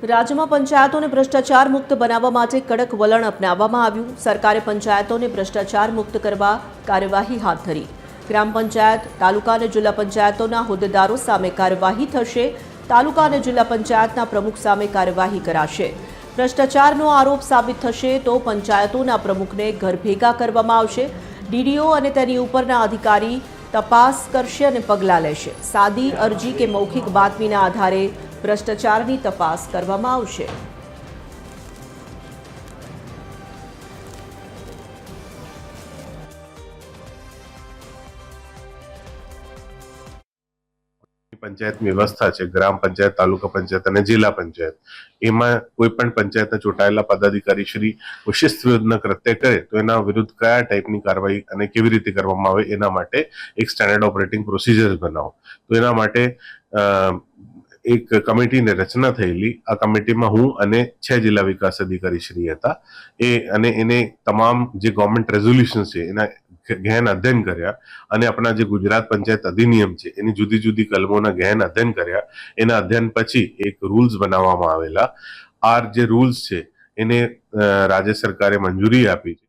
રાજ્યમાં પંચાયતોને ભ્રષ્ટાચાર મુક્ત બનાવવા માટે કડક વલણ અપનાવવામાં આવ્યું। સરકારે પંચાયતોને ભ્રષ્ટાચાર મુક્ત કરવા કાર્યવાહી હાથ ધરી। ગ્રામ પંચાયત, તાલુકા અને જિલ્લા પંચાયતોના હોદ્દેદારો સામે કાર્યવાહી થશે। તાલુકા અને જિલ્લા પંચાયતના પ્રમુખ સામે કાર્યવાહી કરાશે। ભ્રષ્ટાચારનો આરોપ સાબિત થશે તો પંચાયતોના પ્રમુખને ઘર ભેગા કરવામાં આવશે। ડીડીઓ અને તેની ઉપરના અધિકારી તપાસ કરશે અને પગલાં લેશે। સાદી અરજી કે મૌખિક બાતમીના આધારે ભ્રષ્ટાચારની તપાસ કરવામાં આવશે। पंचायत व्यवस्था है ग्राम पंचायत, तालुका पंचायत और जिला पंचायत एमां कोईपण पंचायतना चूंटायेला पदाधिकारी श्री शिस्त विरुद्धना कृत्य करे तो एना विरुद्ध कया टाइपनी कार्यवाही अने केवी रीते करवामां आवे एना माटे एक स्टेन्डर्ड ऑपरेटिंग प्रोसिजर बनावो। तो एना माटे एक कमिटी ने रचना थयेली। आ कमिटी में हूँ अने 6 जिला विकास अधिकारी श्री हता एने तमाम जे गवर्नमेंट रेजोल्यूशन छे एना गहन अध्ययन कर्या अने अपना जे गुजरात पंचायत अधिनियम छे एनी जुदी जुदी कलमोना गहन अध्ययन कर्या। एना अध्ययन पछी एक रूल्स बनाववामां आवेला। आ जे रूल्स छे एने राज्य सरकारे मंजूरी आपी छे।